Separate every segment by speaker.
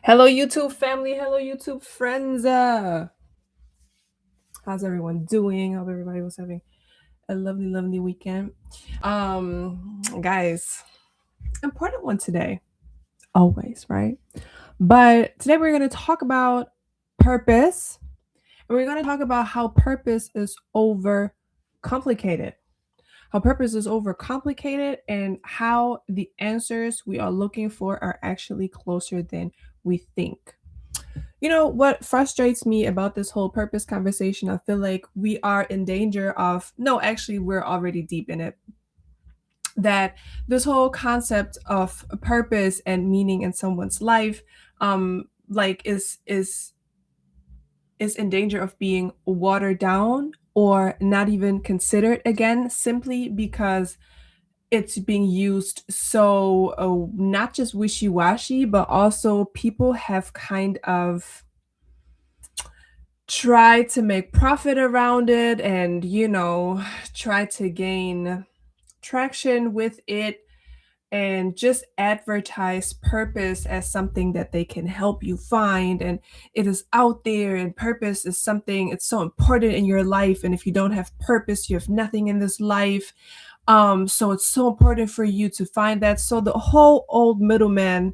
Speaker 1: Hello, YouTube family. Hello, YouTube friends. How's everyone doing? Hope everybody was having a lovely, lovely weekend. Guys, important one today, always, right? But today we're going to talk about purpose, and we're going to talk about how purpose is over complicated. How purpose is over complicated, and how the answers we are looking for are actually closer than we think. You know what frustrates me about this whole purpose conversation? I feel like we are in danger of, no, actually, we're already deep in it. That this whole concept of purpose and meaning in someone's life, like is in danger of being watered down or not even considered again, simply because it's being used so not just wishy-washy, but also people have kind of try to make profit around it and try to gain traction with it and just advertise purpose as something that they can help you find, and it is out there, and purpose is something, it's so important in your life, and if you don't have purpose you have nothing in this life. So it's so important for you to find that. So the whole old middleman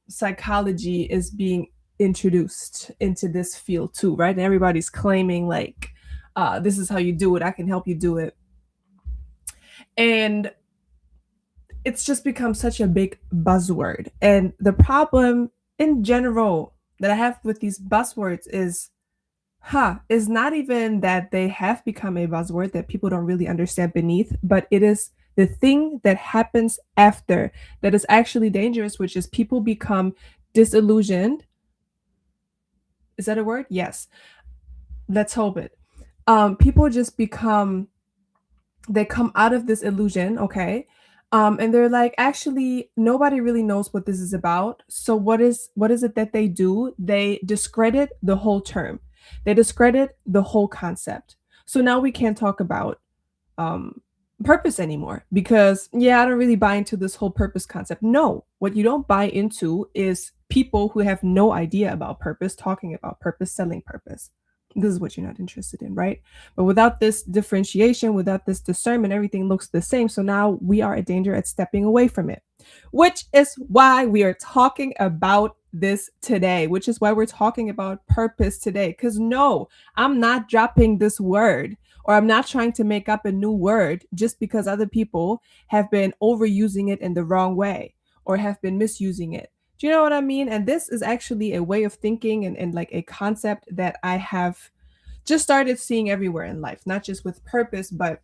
Speaker 1: psychology is being introduced into this field too, right? And everybody's claiming like, this is how you do it. I can help you do it. And it's just become such a big buzzword. And the problem in general that I have with these buzzwords is not even that they have become a buzzword that people don't really understand beneath, but it is the thing that happens after that is actually dangerous, which is people become disillusioned. Is that a word? Yes. Let's hope it. People just become, they come out of this illusion, okay? And they're like, actually, nobody really knows what this is about. So what is it that they do? They discredit the whole term. They discredit the whole concept. So now we can't talk about um purpose anymore because, yeah, I don't really buy into this whole purpose concept. No, what you don't buy into is people who have no idea about purpose talking about purpose, selling purpose. This is what you're not interested in, right? But without this differentiation, without this discernment, everything looks the same. So now we are a danger at stepping away from it, which is why we are talking about this today, which is why we're talking about purpose today. Because no, I'm not dropping this word, or I'm not trying to make up a new word just because other people have been overusing it in the wrong way or have been misusing it. Do you know what I mean? And this is actually a way of thinking, and like a concept that I have just started seeing everywhere in life, not just with purpose, but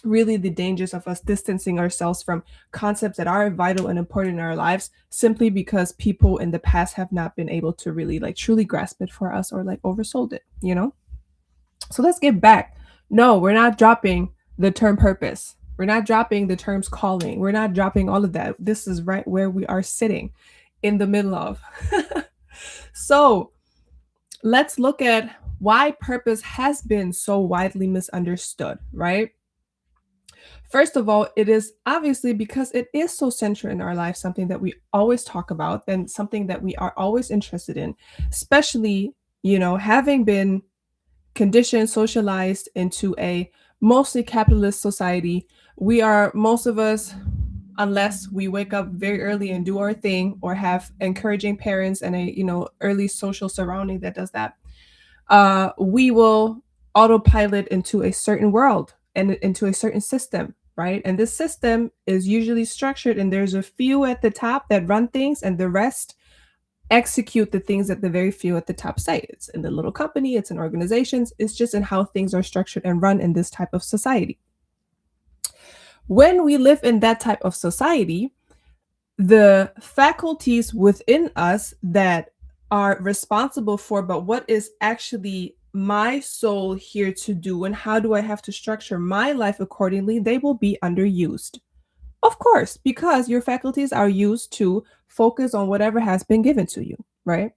Speaker 1: really the dangers of us distancing ourselves from concepts that are vital and important in our lives simply because people in the past have not been able to really like truly grasp it for us or like oversold it, you know? So let's get back. No, we're not dropping the term purpose. We're not dropping the terms calling. We're not dropping all of that. This is right where we are sitting in the middle of. So let's look at why purpose has been so widely misunderstood, right? First of all, it is obviously because it is so central in our life, something that we always talk about and something that we are always interested in, especially, having been conditioned, socialized into a mostly capitalist society. We are, most of us, unless we wake up very early and do our thing or have encouraging parents and a, early social surrounding that does that, we will autopilot into a certain world and into a certain system, right? And this system is usually structured, and there's a few at the top that run things, and the rest execute the things that the very few at the top say. It's in the little company, it's in organizations, it's just in how things are structured and run in this type of society. When we live in that type of society, the faculties within us that are responsible for, but what is actually my soul here to do, and how do I have to structure my life accordingly, they will be underused. Of course, because your faculties are used to focus on whatever has been given to you, right?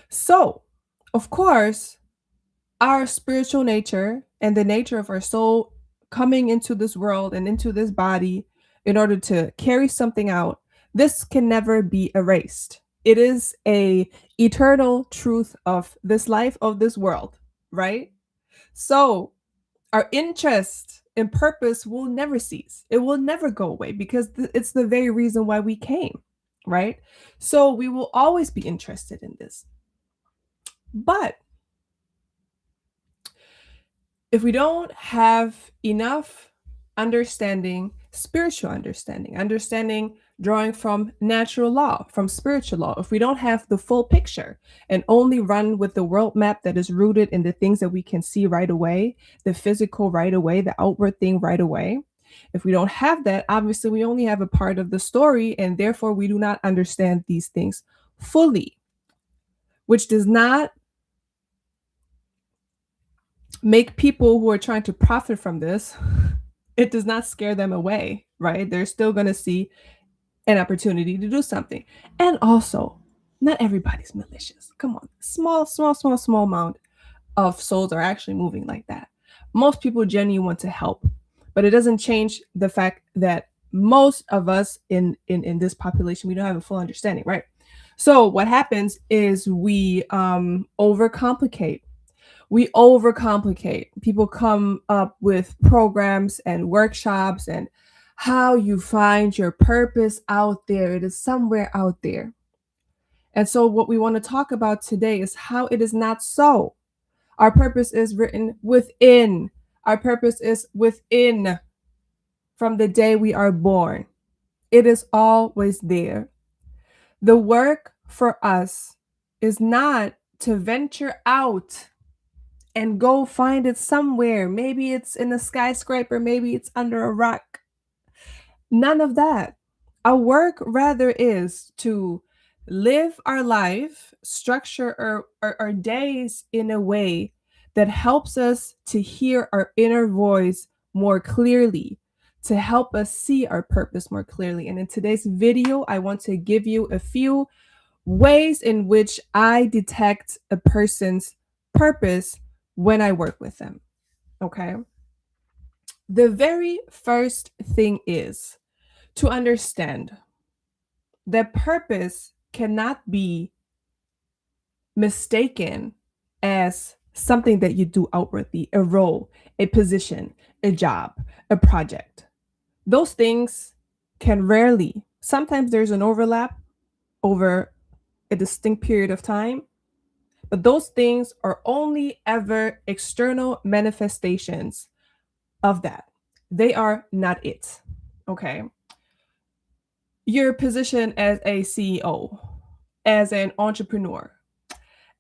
Speaker 1: So, of course, our spiritual nature and the nature of our soul coming into this world and into this body in order to carry something out, This can never be erased. It is a eternal truth of this life, of this world, right? So our interest in purpose will never cease. It will never go away because it's the very reason why we came, right? So we will always be interested in this. But if we don't have enough understanding, spiritual understanding, understanding drawing from natural law, from spiritual law, if we don't have the full picture and only run with the world map that is rooted in the things that we can see right away, the physical right away, the outward thing right away, if we don't have that, obviously we only have a part of the story and therefore we do not understand these things fully, which does not make people who are trying to profit from this, it does not scare them away, right? They're still going to see an opportunity to do something. And also, not everybody's malicious. Come on. Small amount of souls are actually moving like that. Most people genuinely want to help, but it doesn't change the fact that most of us in this population, we don't have a full understanding, right? So what happens is we overcomplicate. We overcomplicate. People come up with programs and workshops and how you find your purpose out there. It is somewhere out there. And so, what we want to talk about today is how it is not so. Our purpose is written within. Our purpose is within from the day we are born. It is always there. The work for us is not to venture out and go find it somewhere. Maybe it's in a skyscraper, maybe it's under a rock. None of that. Our work rather is to live our life, structure our days in a way that helps us to hear our inner voice more clearly, to help us see our purpose more clearly. And in today's video, I want to give you a few ways in which I detect a person's purpose when I work with them. Okay. The very first thing is to understand that purpose cannot be mistaken as something that you do outwardly, a role, a position, a job, a project. Those things can rarely, sometimes there's an overlap over a distinct period of time, but those things are only ever external manifestations of that. They are not it. Okay. Your position as a CEO, as an entrepreneur,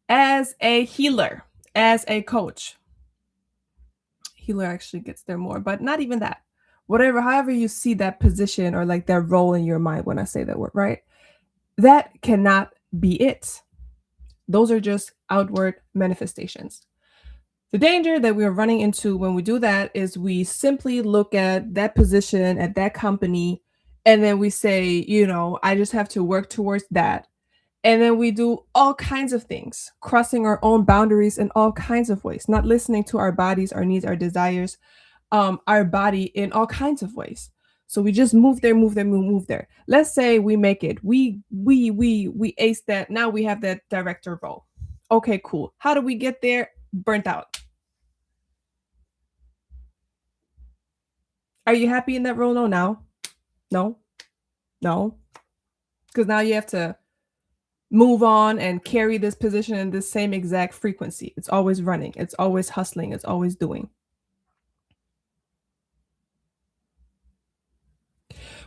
Speaker 1: as a healer, as a coach. Healer actually gets there more, but not even that. Whatever, however you see that position or like that role in your mind when I say that word, right? That cannot be it. Those are just outward manifestations. The danger that we're running into when we do that is we simply look at that position at that company and then we say, I just have to work towards that. And then we do all kinds of things, crossing our own boundaries in all kinds of ways, not listening to our bodies, our needs, our desires, our body in all kinds of ways. So we just move there, move there. Let's say we make it. We ace that. Now we have that director role. Okay, cool. How do we get there? Burnt out. Are you happy in that role? No, now. No, no. Because now you have to move on and carry this position in the same exact frequency. It's always running, it's always hustling, it's always doing.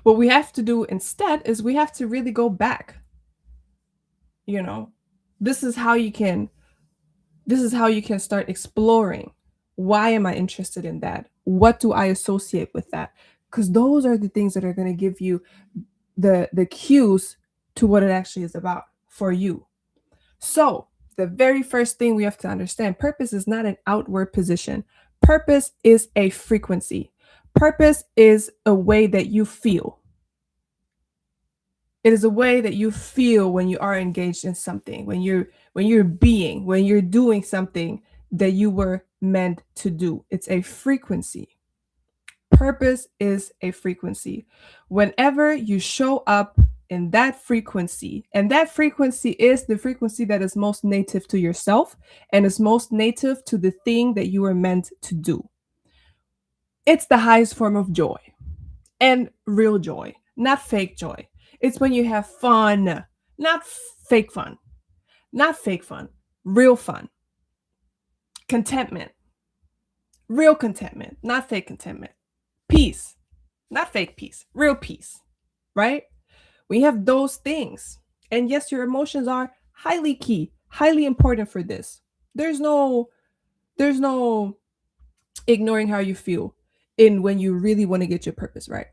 Speaker 1: What we have to do instead is we have to really go back. This is how you can start exploring. Why am I interested in that? What do I associate with that? Because those are the things that are going to give you the cues to what it actually is about for you. So the very first thing we have to understand, purpose is not an outward position. Purpose is a frequency. Purpose is a way that you feel. It is a way that you feel when you are engaged in something, when you're doing something that you were meant to do. It's a frequency. Purpose is a frequency. Whenever you show up in that frequency. And that frequency is the frequency that is most native to yourself and is most native to the thing that you were meant to do. It's the highest form of joy and real joy, not fake joy. It's when you have fun, not fake fun, not fake fun, real fun, contentment, real contentment, not fake contentment, peace, not fake peace, real peace, right? We have those things. And yes, your emotions are highly key, highly important for this. There's no there's no ignoring how you feel in when you really want to get your purpose right,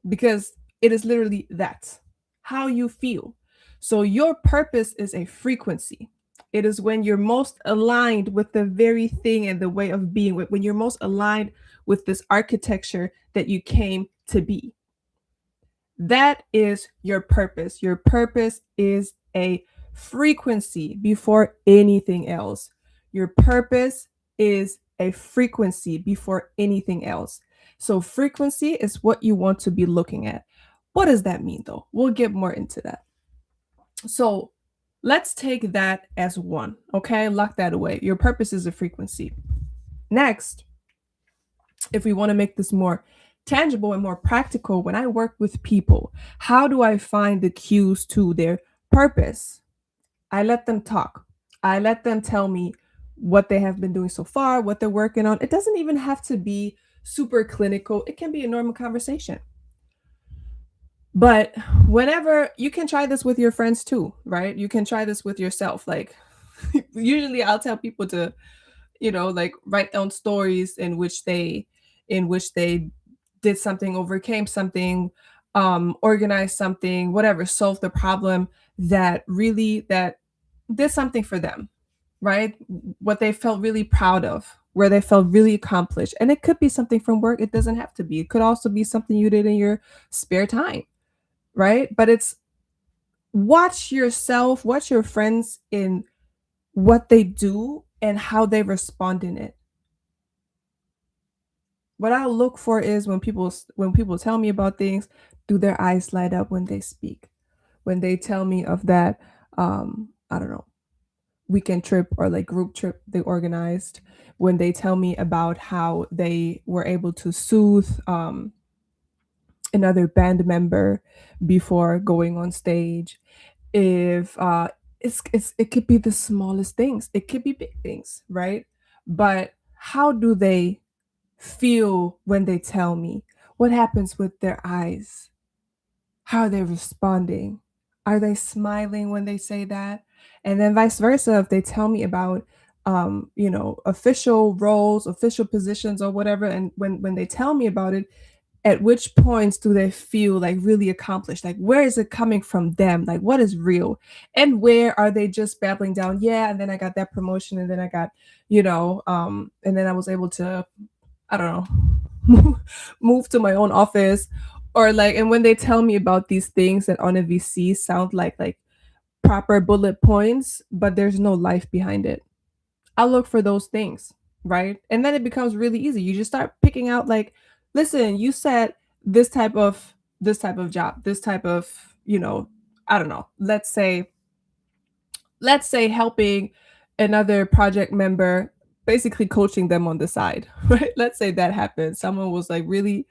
Speaker 1: because it is literally that, how you feel. So your purpose is a frequency. It is when you're most aligned with the very thing and the way of being, when you're most aligned with this architecture that you came to be. That is your purpose. Your purpose is a frequency before anything else. Your purpose is a frequency before anything else. So, frequency is what you want to be looking at. What does that mean, though? We'll get more into that. So, let's take that as one, okay? Lock that away. Your purpose is a frequency. Next, if we want to make this more tangible and more practical, when I work with people, how do I find the cues to their purpose? I let them talk. I let them tell me what they have been doing so far, what they're working on. It doesn't even have to be super clinical, it can be a normal conversation. But whenever you can try this with your friends too, right? You can try this with yourself. Like, usually I'll tell people to, like write down stories in which they did something, overcame something, organized something, whatever, solved the problem that did something for them, right? What they felt really proud of, where they felt really accomplished. And it could be something from work. It doesn't have to be. It could also be something you did in your spare time, right? But it's watch yourself, watch your friends in what they do and how they respond in it. What I look for is when people tell me about things, do their eyes light up when they speak? When they tell me of that, I don't know, weekend trip or like group trip they organized, when they tell me about how they were able to soothe another band member before going on stage. If it could be the smallest things, it could be big things, right? But how do they feel when they tell me? What happens with their eyes? How are they responding? Are they smiling when they say that? And then vice versa, if they tell me about official roles, official positions or whatever, and when they tell me about it, at which points do they feel like really accomplished? Like, where is it coming from them? Like, what is real? And where are they just babbling down, yeah, and then I got that promotion, and then I got, and then I was able to, I don't know, move to my own office. Or like, and when they tell me about these things that on a VC sound like proper bullet points, but there's no life behind it. I'll look for those things, right? And then it becomes really easy. You just start picking out like, listen, you said this type of job, this type of, I don't know, let's say helping another project member, basically coaching them on the side, right? Let's say that happened. Someone was like really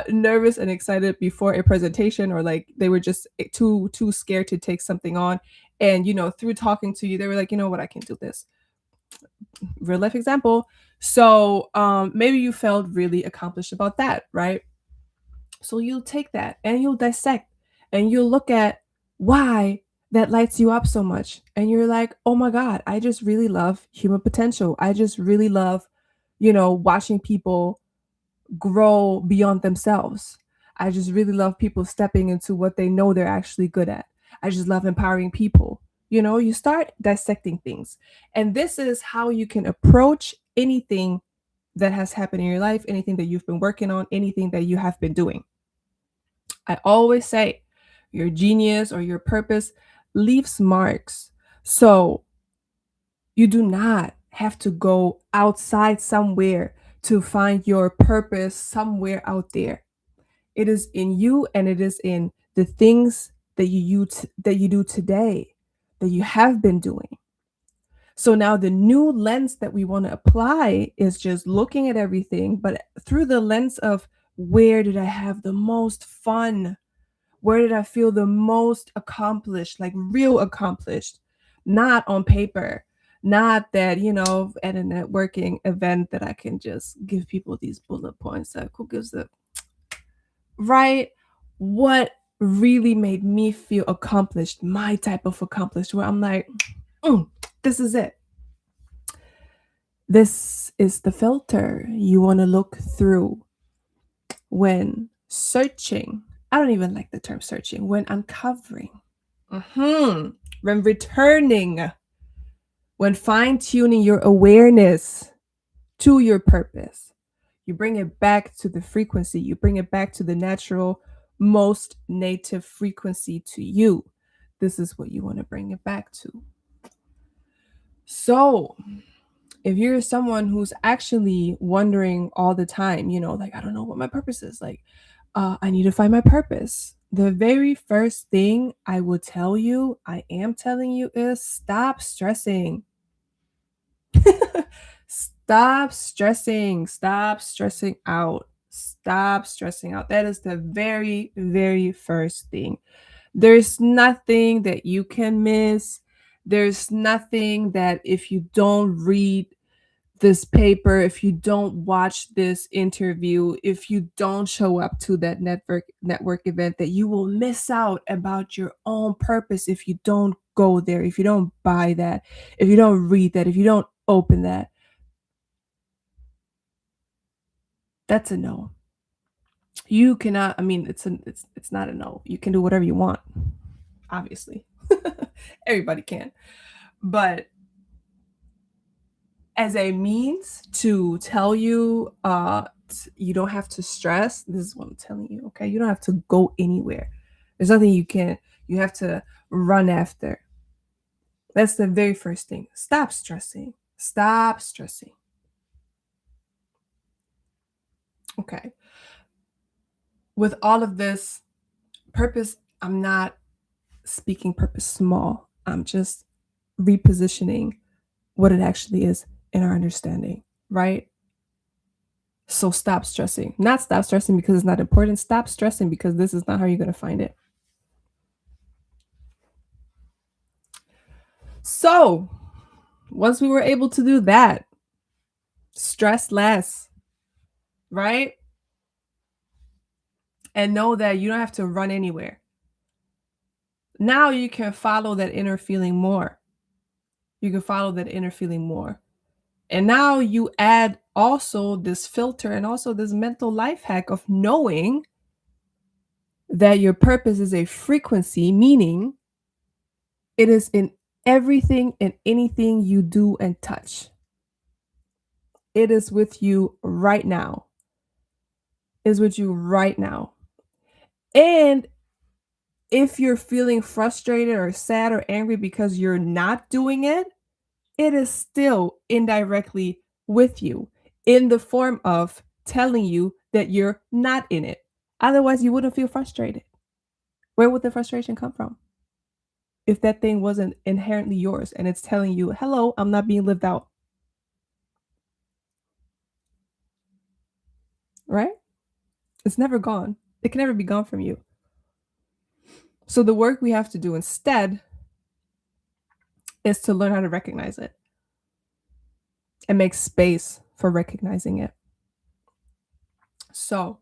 Speaker 1: nervous and excited before a presentation, or like they were just too scared to take something on. And through talking to you, they were like, you know what, I can do this. Real life example. So maybe you felt really accomplished about that, right? So you'll take that and you'll dissect and you'll look at why that lights you up so much. And you're like, oh my God, I just really love human potential. I just really love, watching people grow beyond themselves. I just really love people stepping into what they know they're actually good at. I just love empowering people. You start dissecting things. And this is how you can approach anything that has happened in your life, anything that you've been working on, anything that you have been doing. I always say your genius or your purpose leaves marks. So you do not have to go outside somewhere to find your purpose somewhere out there. It is in you and it is in the things that you do today, that you have been doing. So now the new lens that we want to apply is just looking at everything, but through the lens of where did I have the most fun? Where did I feel the most accomplished, like real accomplished, not on paper, not that, at a networking event that I can just give people these bullet points. Like, who gives a right? What really made me feel accomplished, my type of accomplished, where I'm like, "Mm, this is it. This is the filter you want to look through when searching. I don't even like the term searching, when uncovering, when returning, when fine tuning your awareness to your purpose. You bring it back to the frequency, you bring it back to the natural, most native frequency to you. This is what you want to bring it back to. So, if you're someone who's actually wondering all the time, like, I don't know what my purpose is, like, I need to find my purpose. The very first thing I am telling you, is stop stressing. Stop stressing. Stop stressing out. Stop stressing out. That is the very, very first thing. There's nothing that you can miss. There's nothing that if you don't read this paper, if you don't watch this interview, if you don't show up to that network event, that you will miss out about your own purpose if you don't go there, if you don't buy that, if you don't read that, if you don't open that. That's a no. You cannot, I mean, it's not a no. You can do whatever you want, obviously. Everybody can. But as a means to tell you, you don't have to stress, this is what I'm telling you, okay? You don't have to go anywhere. There's nothing you have to run after. That's the very first thing. Stop stressing. Stop stressing. Okay. With all of this purpose, I'm not speaking purpose small. I'm just repositioning what it actually is in our understanding, right? So stop stressing. Not stop stressing because it's not important. Stop stressing because this is not how you're going to find it. So, once we were able to do that, stress less, right? And know that you don't have to run anywhere. Now you can follow that inner feeling more. You can follow that inner feeling more. And now you add also this filter and also this mental life hack of knowing that your purpose is a frequency, meaning it is in everything and anything you do and touch. It is with you right now. It is with you right now. And if you're feeling frustrated or sad or angry because you're not doing it, it is still indirectly with you in the form of telling you that you're not in it. Otherwise, you wouldn't feel frustrated. Where would the frustration come from? If that thing wasn't inherently yours and it's telling you, hello, I'm not being lived out, right? It's never gone. It can never be gone from you. So the work we have to do instead is to learn how to recognize it and make space for recognizing it. So,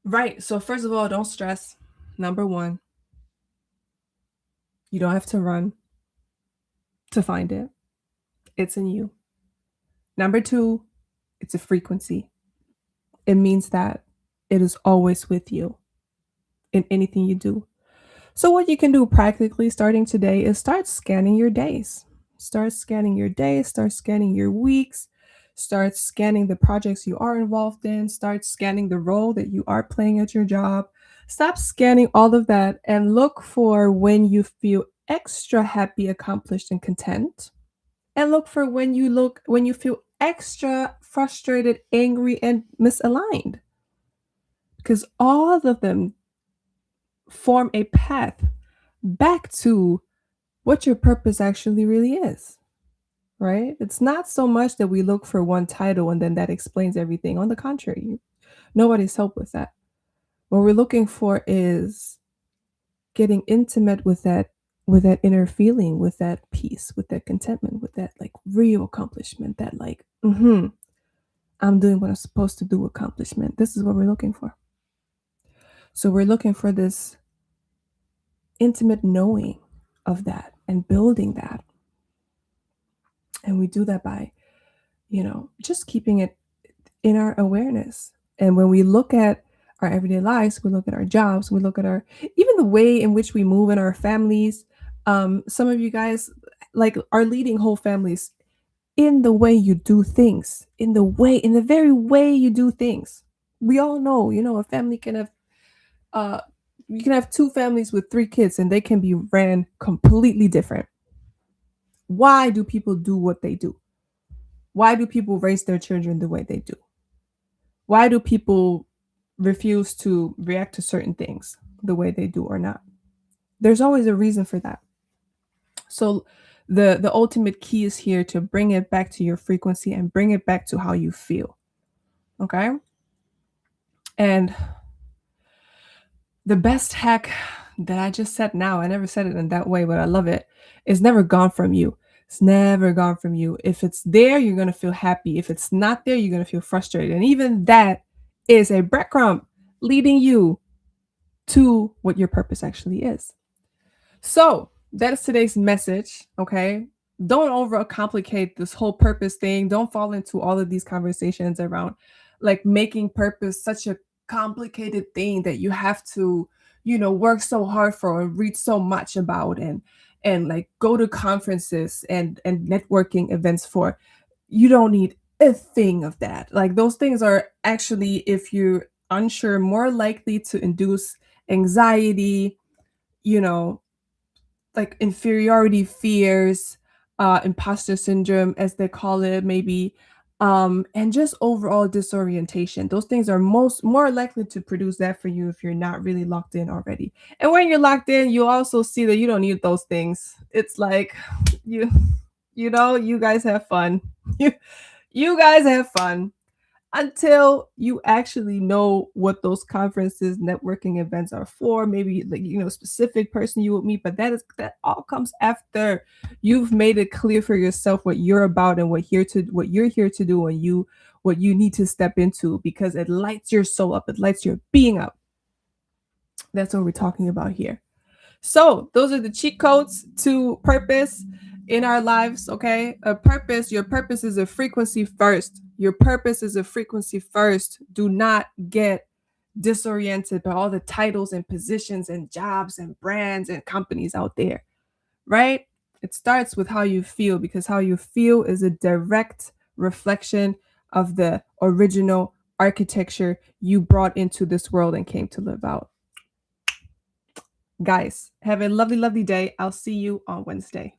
Speaker 1: right. So, first of all, don't stress. Number one, you don't have to run to find it, it's in you. Number two, it's a frequency. It means that it is always with you in anything you do. So, what you can do practically starting today is start scanning your days. Start scanning your days, start scanning your weeks, start scanning the projects you are involved in, start scanning the role that you are playing at your job. Stop scanning all of that and look for when you feel extra happy, accomplished, and content. And look for when you feel extra frustrated, angry, and misaligned. Because all of them form a path back to what your purpose actually really is, right? It's not so much that we look for one title and then that explains everything. On the contrary, nobody's helped with that. What we're looking for is getting intimate with that inner feeling, with that peace, with that contentment, with that like real accomplishment, that like, I'm doing what I'm supposed to do accomplishment. This is what we're looking for. So we're looking for this intimate knowing of that and building that. And we do that by, just keeping it in our awareness. And when we look at our everyday lives, we look at our jobs, we look at our even the way in which we move in our families. Some of you guys like are leading whole families in the way you do things, in the very way you do things. We all know, a family can have uh you can have two families with three kids and they can be ran completely different. Why do people do what they do? Why do people raise their children the way they do? Why do people refuse to react to certain things the way they do or not? There's always a reason for that. So the ultimate key is here to bring it back to your frequency and bring it back to how you feel. Okay? And the best hack that I just said now, I never said it in that way, but I love it, is never gone from you. It's never gone from you. If it's there, you're going to feel happy. If it's not there, you're going to feel frustrated. And even that is a breadcrumb leading you to what your purpose actually is. So that is today's message. Okay. Don't overcomplicate this whole purpose thing. Don't fall into all of these conversations around like making purpose such a complicated thing that you have to, work so hard for and read so much about and like go to conferences and networking events for. You don't need a thing of that. Like those things are actually, if you're unsure, more likely to induce anxiety, you know, like inferiority fears, imposter syndrome, as they call it, maybe, and just overall disorientation. Those things are more likely to produce that for you if you're not really locked in already. And when you're locked in, you also see that you don't need those things. It's like you, you guys have fun. You, you guys have fun until you actually know what those conferences, networking events are for. Maybe like specific person you would meet, but that all comes after you've made it clear for yourself what you're about and what you're here to do, and what you need to step into, because it lights your soul up, it lights your being up. That's what we're talking about here. So those are the cheat codes to purpose in our lives. Okay, your purpose is a frequency first. Your purpose is a frequency first. Do not get disoriented by all the titles and positions and jobs and brands and companies out there, right? It starts with how you feel, because how you feel is a direct reflection of the original architecture you brought into this world and came to live out. Guys, have a lovely, lovely day. I'll see you on Wednesday.